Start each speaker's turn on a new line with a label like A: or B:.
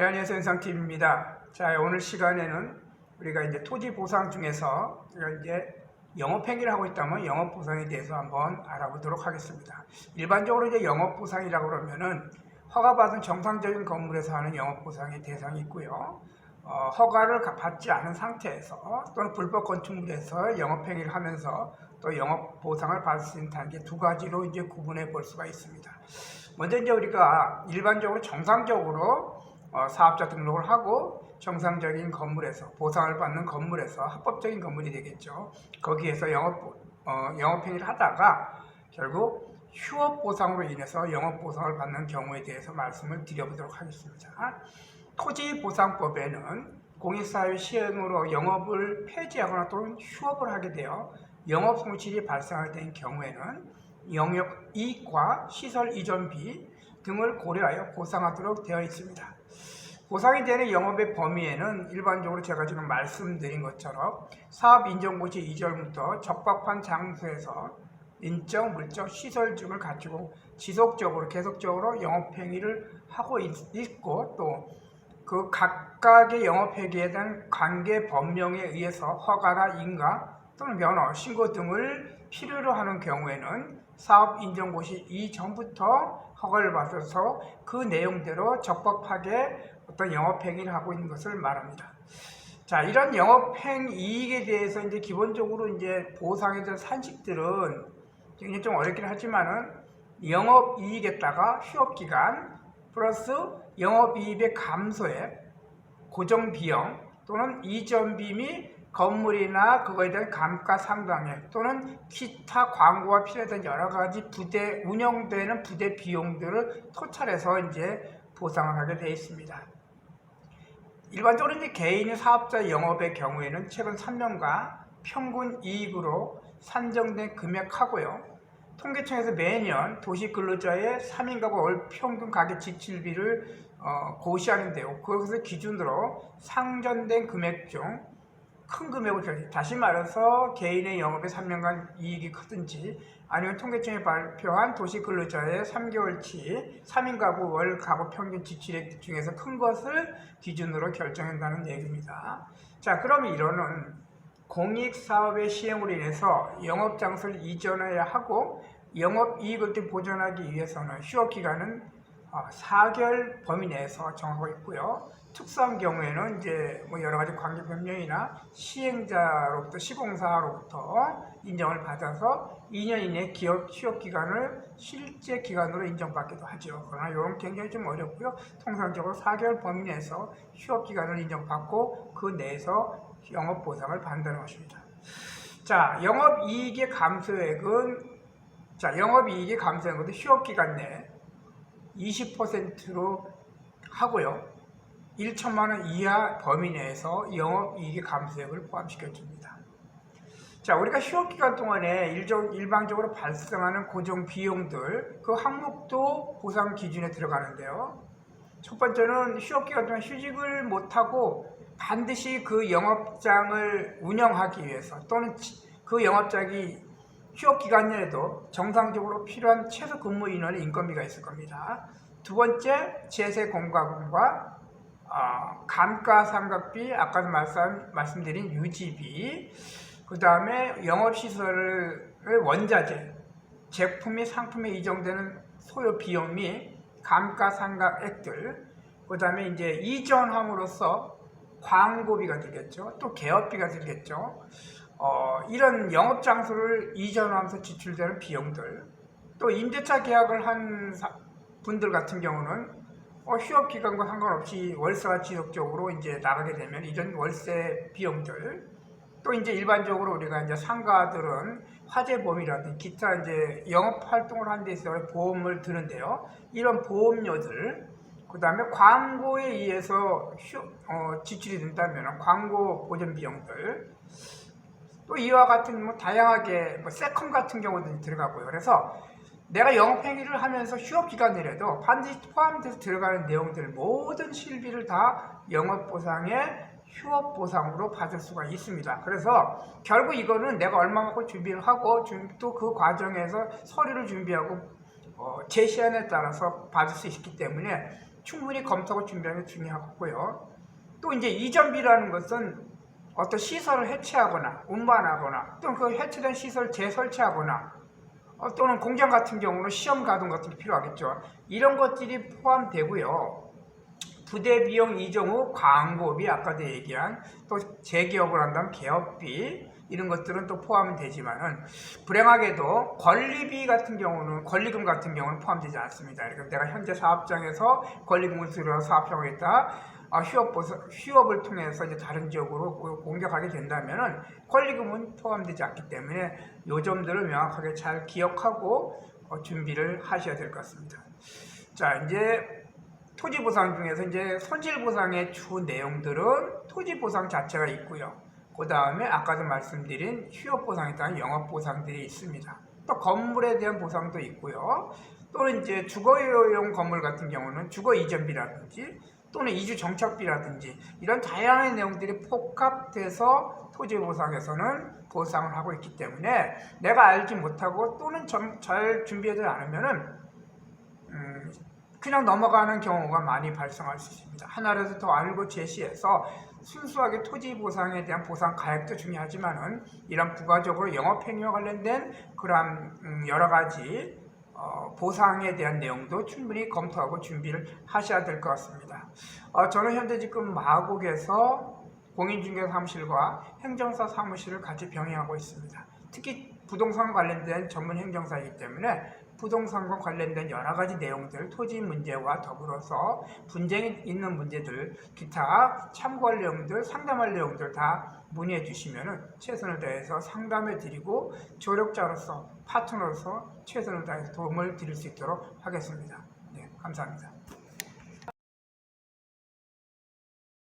A: 대한예수 현상TV입니다. 자, 오늘 시간에는 우리가 이제 토지 보상 중에서 우리가 이제 영업행위를 하고 있다면 영업보상에 대해서 한번 알아보도록 하겠습니다. 일반적으로 이제 영업보상이라고 그러면은 허가받은 정상적인 건물에서 하는 영업보상의 대상이 있고요. 허가를 받지 않은 상태에서 또는 불법 건축물에서 영업행위를 하면서 또 영업보상을 받을 수 있는 단계 두 가지로 이제 구분해 볼 수가 있습니다. 먼저 이제 우리가 일반적으로 정상적으로 사업자 등록을 하고 정상적인 건물에서 보상을 받는 건물에서 합법적인 건물이 되겠죠. 거기에서 영업행위를 하다가 결국 휴업보상으로 인해서 영업보상을 받는 경우에 대해서 말씀을 드려보도록 하겠습니다. 토지보상법에는 공익사회 시행으로 영업을 폐지하거나 또는 휴업을 하게 되어 영업손실이 발생하게 된 경우에는 영역 이익과 시설 이전비 등을 고려하여 보상하도록 되어 있습니다. 보상이 되는 영업의 범위에는 일반적으로 제가 지금 말씀드린 것처럼 사업인정고시 이전부터 적법한 장소에서 인적, 물적, 시설 등을 갖추고 지속적으로 계속적으로 영업행위를 하고 있고 또 그 각각의 영업행위에 대한 관계 법령에 의해서 허가나 인가 또는 면허, 신고 등을 필요로 하는 경우에는 사업인정고시 이전부터 허가를 받아서 그 내용대로 적법하게 어떤 영업행위를 하고 있는 것을 말합니다. 자, 이런 영업행이익에 대해서 이제 기본적으로 이제 보상에 대한 산식들은 굉장히 좀 어렵긴 하지만은 영업이익에다가 휴업기간 플러스 영업이익의 감소액, 고정비용 또는 이전비 및 건물이나 그거에 대한 감가상각액 또는 기타 광고가 필요하던 여러 가지 운영되는 부대 비용들을 토탈해서 이제 보상을 하게 되어 있습니다. 일반적으로 이제 개인의 사업자 영업의 경우에는 최근 3년간 평균 이익으로 산정된 금액하고요. 통계청에서 매년 도시근로자의 3인 가구 월 평균 가계 지출비를 고시하는데요. 그것을 기준으로 상전된 금액 중 큰 금액을 다시 말해서 개인의 영업의 3년간 이익이 크든지 아니면 통계청이 발표한 도시근로자의 3개월치 3인 가구 월 가구 평균 지출액 중에서 큰 것을 기준으로 결정한다는 얘기입니다. 자, 그럼 이거는 공익사업의 시행으로 인해서 영업장소를 이전해야 하고 영업이익을 보존하기 위해서는 휴업기간은 4개월 범위 내에서 정하고 있고요. 특수한 경우에는 이제 뭐 여러 가지 관계 변경이나 시행자로부터 시공사로부터 인정을 받아서 2년 이내 기업 휴업 기간을 실제 기간으로 인정받기도 하죠. 그러나 이건 굉장히 좀 어렵고요. 통상적으로 4개월 범위 내에서 휴업 기간을 인정받고 그 내에서 영업 보상을 받는다는 것입니다. 자, 영업이익의 감소액은 휴업 기간 내 20%로 하고요. 1천만 원 이하 범위 내에서 영업이익의 감소액을 포함시켜줍니다. 자, 우리가 휴업기간 동안에 일반적으로 발생하는 고정 비용들, 그 항목도 보상 기준에 들어가는데요. 첫 번째는 휴업기간 동안 휴직을 못하고 반드시 그 영업장을 운영하기 위해서 또는 그 영업장이 휴업기간 내에도 정상적으로 필요한 최소 근무 인원의 인건비가 있을 겁니다. 두 번째, 제세 공과금과 감가상각비, 아까도 말씀드린 유지비, 그 다음에 영업시설의 원자재, 제품이 상품에 이전되는 소요 비용 및 감가상각액들, 그 다음에 이제 이전함으로써 광고비가 들겠죠. 또 개업비가 들겠죠. 이런 영업장소를 이전하면서 지출되는 비용들, 또 임대차 계약을 한 분들 같은 경우는 휴업기간과 상관없이 월세가 지속적으로 이제 나가게 되면 이런 월세 비용들, 또 이제 일반적으로 우리가 이제 상가들은 화재보험이라든지 기타 이제 영업 활동을 하는 데 있어서 보험을 드는데요. 이런 보험료들, 그 다음에 광고에 의해서 지출이 된다면 광고 보전 비용들, 또 이와 같은 다양하게 세컨 같은 경우도 들어가고요. 그래서 내가 영업행위를 하면서 휴업기간 내에도 반드시 포함돼서 들어가는 내용들 모든 실비를 다 영업보상의 휴업보상으로 받을 수가 있습니다. 그래서 결국 이거는 내가 얼마만큼 준비를 하고 또 그 과정에서 서류를 준비하고 제시안에 따라서 받을 수 있기 때문에 충분히 검토하고 준비하는 게 중요하고요. 또 이제 이전비라는 것은 어떤 시설을 해체하거나 운반하거나 또는 그 해체된 시설 재설치하거나 또는 공장 같은 경우는 시험 가동 같은 게 필요하겠죠. 이런 것들이 포함되고요. 부대 비용 이전 후 광고비, 아까도 얘기한 또 재개업을 한다면 개업비 이런 것들은 또 포함은 되지만은 불행하게도 권리비 같은 경우는 권리금 같은 경우는 포함되지 않습니다. 그러니까 내가 현재 사업장에서 권리금을 들여서 사업하고 있다. 휴업을 통해서 이제 다른 지역으로 공격하게 된다면은 권리금은 포함되지 않기 때문에 이 점들을 명확하게 잘 기억하고 준비를 하셔야 될 것 같습니다. 자, 이제 토지 보상 중에서 이제 손실 보상의 주 내용들은 토지 보상 자체가 있고요. 그 다음에 아까도 말씀드린 휴업 보상에 따른 영업 보상들이 있습니다. 또 건물에 대한 보상도 있고요. 또는 이제 주거용 건물 같은 경우는 주거 이전비라든지 또는 이주 정착비라든지 이런 다양한 내용들이 폭합돼서 토지 보상에서는 보상을 하고 있기 때문에 내가 알지 못하고 또는 잘 준비하지 않으면은 그냥 넘어가는 경우가 많이 발생할 수 있습니다. 하나라도 더 알고 제시해서 순수하게 토지 보상에 대한 보상 가액도 중요하지만은 이런 부가적으로 영업행위와 관련된 그러한 여러 가지 보상에 대한 내용도 충분히 검토하고 준비를 하셔야 될 것 같습니다. 저는 현재 지금 마곡에서 공인중개사 사무실과 행정사 사무실을 같이 병행하고 있습니다. 특히 부동산 관련된 전문 행정사이기 때문에 부동산과 관련된 여러 가지 내용들, 토지 문제와 더불어서 분쟁이 있는 문제들, 기타 참고할 내용들, 상담할 내용들 다 문의해 주시면 최선을 다해서 상담해 드리고 조력자로서, 파트너로서 최선을 다해서 도움을 드릴 수 있도록 하겠습니다. 네, 감사합니다.